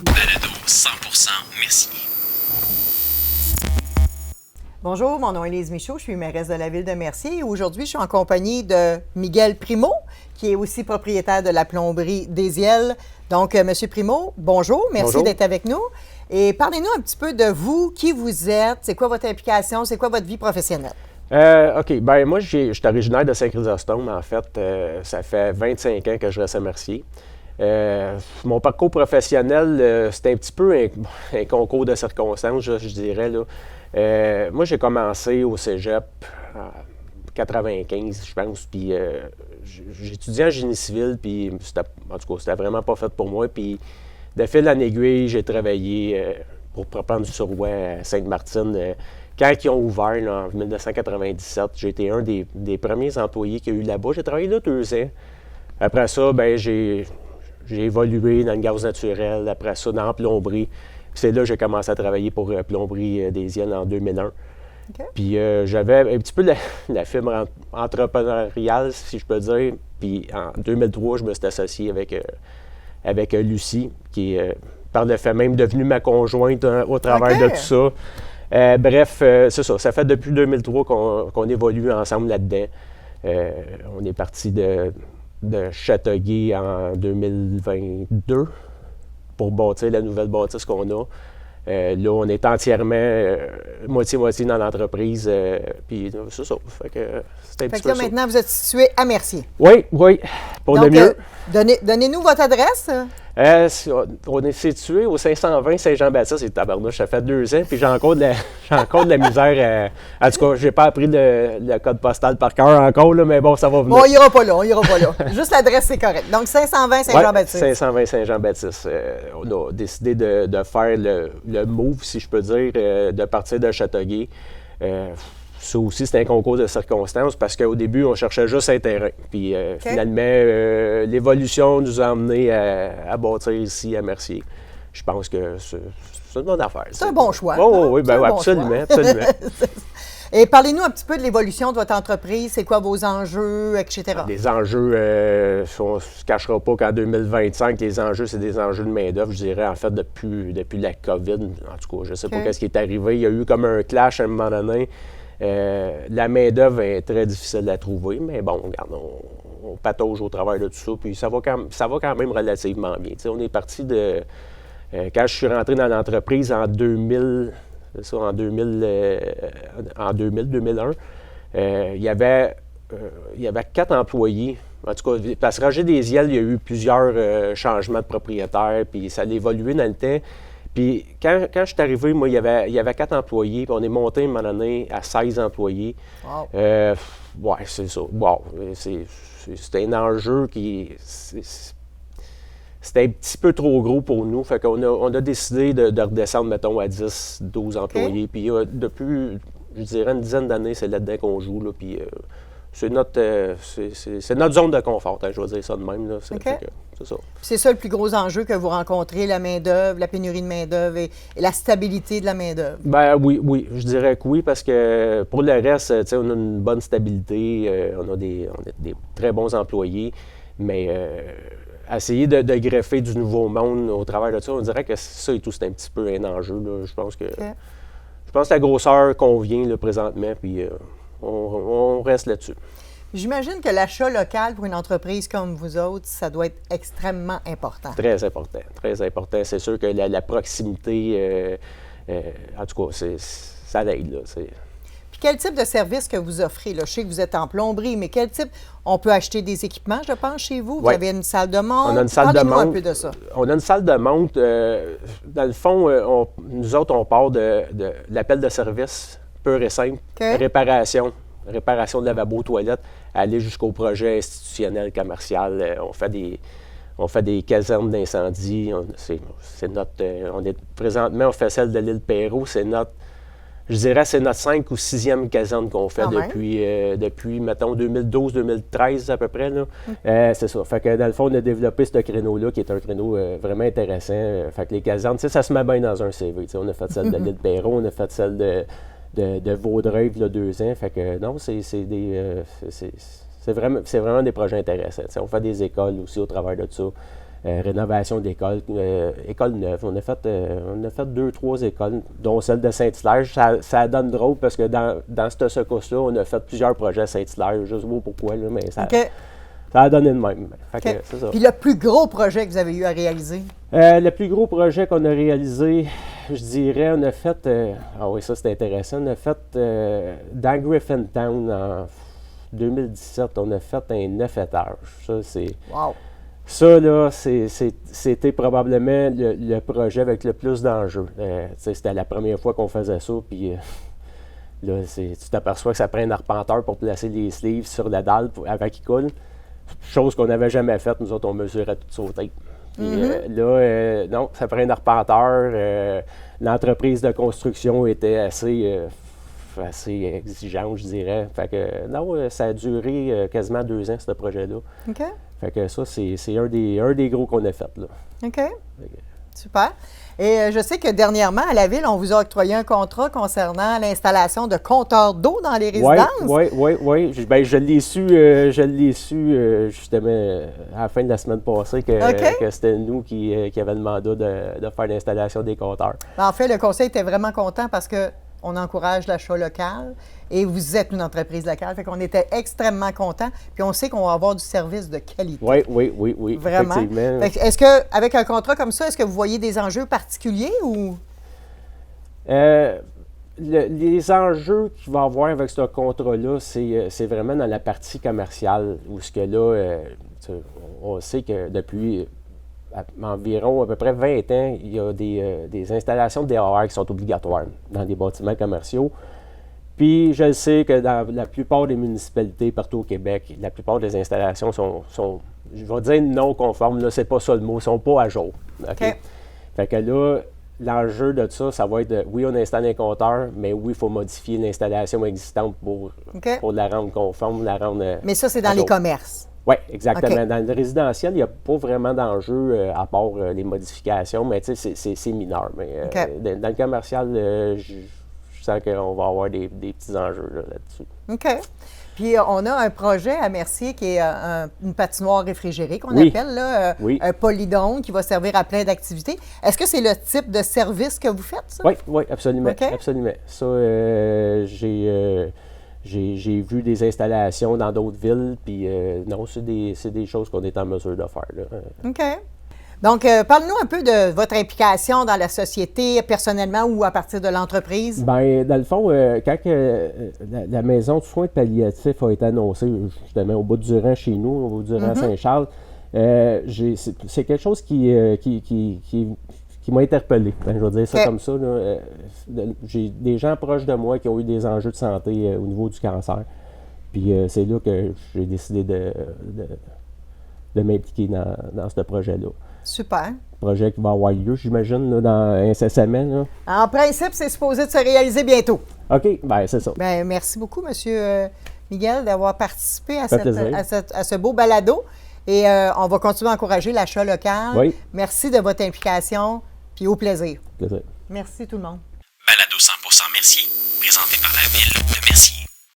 Balado 100% Mercier. Bonjour, mon nom est Élise Michaud, je suis mairesse de la ville de Mercier et aujourd'hui, je suis en compagnie de Miguel Primo, qui est aussi propriétaire de la plomberie Désiel. Donc, Monsieur Primo, bonjour, merci d'être avec nous. Et parlez-nous un petit peu de vous, qui vous êtes, c'est quoi votre implication, c'est quoi votre vie professionnelle? OK. Ben moi, je suis originaire de Saint-Chrysostome. En fait, ça fait 25 ans que je reste à Mercier. Mon parcours professionnel, c'était un petit peu un concours de circonstances, je dirais. Là. Moi, j'ai commencé au cégep en 95, je pense. Puis j'étudiais en génie civil, puis en tout cas, c'était vraiment pas fait pour moi. Puis de fil en aiguille, j'ai travaillé pour Propane du Surroi à Sainte-Martine. Quand ils ont ouvert là, en 1997, j'ai été un des premiers employés qu'il y a eu là-bas. J'ai travaillé là 2 ans. Après ça, ben j'ai évolué dans le gaz naturel. Après ça, dans la plomberie. Puis c'est là que j'ai commencé à travailler pour Plomberie Désiel en 2001. Okay. Puis j'avais un petit peu la fibre entrepreneuriale, si je peux dire. Puis en 2003, je me suis associé avec Lucie, qui est par le fait même devenue ma conjointe au travers de tout ça. Bref, c'est ça. Ça fait depuis 2003 qu'on évolue ensemble là-dedans. On est parti de Châteauguay en 2022 pour bâtir la nouvelle bâtisse qu'on a. Là, on est entièrement moitié-moitié dans l'entreprise. Puis c'est ça. Fait que c'est un petit peu là, maintenant, vous êtes situé à Mercier. Oui, pour donc, le mieux. Donnez-nous votre adresse. On est situé au 520 Saint-Jean-Baptiste et tabarnouche, ça fait 2 ans, puis j'ai encore de la misère. En tout cas, j'ai pas appris le code postal par cœur encore, là, mais bon, ça va venir. Bon, on ira pas là. Juste l'adresse, c'est correct. Donc, 520 Saint-Jean-Baptiste. Oui, 520 Saint-Jean-Baptiste. On a décidé de faire le move, si je peux dire, de partir de Châteauguay. Ça aussi, c'était un concours de circonstances parce qu'au début, on cherchait juste un terrain. Puis finalement, l'évolution nous a amenés à bâtir ici à Mercier. Je pense que c'est une bonne affaire. C'est un bon choix. Oui, absolument. Et parlez-nous un petit peu de l'évolution de votre entreprise. C'est quoi vos enjeux, etc.? Les enjeux, on ne se cachera pas qu'en 2025, les enjeux, c'est des enjeux de main-d'œuvre, je dirais, en fait, depuis la COVID. En tout cas, je ne sais pas ce qui est arrivé. Il y a eu comme un clash à un moment donné. La main-d'œuvre est très difficile à trouver, mais bon, regarde, on patauge au travers de tout ça, puis ça va quand même relativement bien. T'sais, on est parti de... quand je suis rentré dans l'entreprise en 2000, c'est ça, en 2001, il y avait 4 employés. En tout cas, parce que Roger Désiel, il y a eu plusieurs changements de propriétaires, puis ça a évolué dans le temps. Puis quand je suis arrivé, moi, il y avait 4 employés, puis on est monté à un moment donné à 16 employés. Wow. Ouais, c'est ça. Wow. C'était un enjeu c'était un petit peu trop gros pour nous. Fait qu'on a décidé de redescendre, mettons, à 10, 12 employés. Puis depuis, je dirais, une dizaine d'années, c'est là-dedans qu'on joue. Là, puis c'est notre zone de confort, je vais dire ça de même. Là. C'est ça. C'est ça le plus gros enjeu que vous rencontrez, la main-d'œuvre, la pénurie de main-d'œuvre et la stabilité de la main-d'œuvre? Ben oui, je dirais que oui, parce que pour le reste, on a une bonne stabilité, on a des très bons employés, mais essayer de greffer du nouveau monde au travers de ça, on dirait que ça et tout, c'est un petit peu un enjeu. Là. Je pense que la grosseur convient là, présentement, puis on reste là-dessus. J'imagine que l'achat local pour une entreprise comme vous autres, ça doit être extrêmement important. Très important, très important. C'est sûr que la proximité, en tout cas, ça aide. Là, Puis quel type de service que vous offrez? Là? Je sais que vous êtes en plomberie, mais quel type? On peut acheter des équipements, je pense, chez vous? Vous avez une salle de monte? On a une salle de monte. Parlez-nous un peu de ça. On a une salle de monte. Dans le fond, nous autres, on part de l'appel de service pur et simple. Réparation de lavabo, toilettes, aller jusqu'au projet institutionnel, commercial. On fait des casernes d'incendie. Présentement, on fait celle de l'île Perrot. C'est notre 5e ou 6e caserne qu'on fait depuis, mettons, 2012-2013 à peu près. Là. C'est ça. Fait que dans le fond, on a développé ce créneau-là qui est un créneau vraiment intéressant. Fait que les casernes, ça se met bien dans un CV. On a fait celle de l'île Perrot, on a fait celle de Vaudreuil, il y a 2 ans. Fait que non, c'est vraiment des projets intéressants. T'sais, on fait des écoles aussi au travers de ça. rénovation d'écoles, écoles neuves. On a fait 2-3 écoles, dont celle de Saint-Hilaire. Ça donne drôle parce que dans cette secousse-là, on a fait plusieurs projets à Saint-Hilaire. Je ne sais pas pourquoi, là, mais ça a donné de même. Fait que c'est ça. Puis le plus gros projet que vous avez eu à réaliser? Le plus gros projet qu'on a réalisé, je dirais, on a fait... ah oui, ça c'est intéressant. On a fait dans Griffintown en 2017, on a fait un 9 étages. Ça, c'est... Wow! Ça, là, c'était probablement le projet avec le plus d'enjeux. C'était la première fois qu'on faisait ça, puis là, tu t'aperçois que ça prend un arpenteur pour placer les sleeves sur la dalle avant qu'il coule. Chose qu'on n'avait jamais faite, nous autres, on mesurait tout sauté. Puis là, non, ça prend un arpenteur. L'entreprise de construction était assez exigeante, je dirais. Fait que, non, ça a duré quasiment 2 ans, ce projet-là. OK. Fait que ça, c'est un des gros qu'on a fait, là. OK. Super. Et je sais que dernièrement, à la Ville, on vous a octroyé un contrat concernant l'installation de compteurs d'eau dans les résidences. Oui. Ben, je l'ai su, justement à la fin de la semaine passée que c'était nous qui avions le mandat de faire l'installation des compteurs. En fait, le conseil était vraiment content parce qu'on encourage l'achat local et vous êtes une entreprise locale. Fait qu'on était extrêmement contents. Puis on sait qu'on va avoir du service de qualité. Oui. Vraiment. Effectivement. Est-ce qu'avec un contrat comme ça, est-ce que vous voyez des enjeux particuliers ou? Les enjeux qu'il va y avoir avec ce contrat-là, c'est vraiment dans la partie commerciale, où ce que là, on sait que depuis environ à peu près 20 ans, il y a des installations de DAR qui sont obligatoires dans des bâtiments commerciaux. Puis je sais que dans la plupart des municipalités partout au Québec, la plupart des installations sont je vais dire non conformes, là, c'est pas ça le mot, sont pas à jour. OK? Fait que là, l'enjeu de ça va être, oui, on installe un compteur, mais oui, il faut modifier l'installation existante pour la rendre conforme, la rendre. Mais ça, c'est dans les commerces. Oui, exactement. Dans le résidentiel, il n'y a pas vraiment d'enjeu à part les modifications, mais tu sais, c'est mineur. Mais dans le commercial, je sens qu'on va avoir des petits enjeux là-dessus. OK. Puis on a un projet à Mercier qui est une patinoire réfrigérée qu'on appelle, là, un polydrome qui va servir à plein d'activités. Est-ce que c'est le type de service que vous faites, ça? Oui, absolument. Absolument. Ça, j'ai vu des installations dans d'autres villes, puis non, c'est des choses qu'on est en mesure de faire, là. OK. Donc, parle-nous un peu de votre implication dans la société, personnellement ou à partir de l'entreprise. Bien, dans le fond, quand la maison de soins palliatifs a été annoncée, justement, au bout du rang chez nous, au bout du rang Saint-Charles, c'est quelque chose qui m'a interpellé. Ben, je vais dire ça comme ça. Là. J'ai des gens proches de moi qui ont eu des enjeux de santé au niveau du cancer. Puis c'est là que j'ai décidé de m'impliquer dans ce projet-là. Super. Projet qui va avoir lieu, j'imagine, là, dans incessamment. Là. En principe, c'est supposé de se réaliser bientôt. OK, bien, c'est ça. Bien, merci beaucoup, M. Miguel, d'avoir participé à ce beau balado. Et on va continuer à encourager l'achat local. Oui. Merci de votre implication, puis au plaisir. Plaisir. Merci tout le monde. Balado 100% Mercier, présenté par la Ville de Mercier.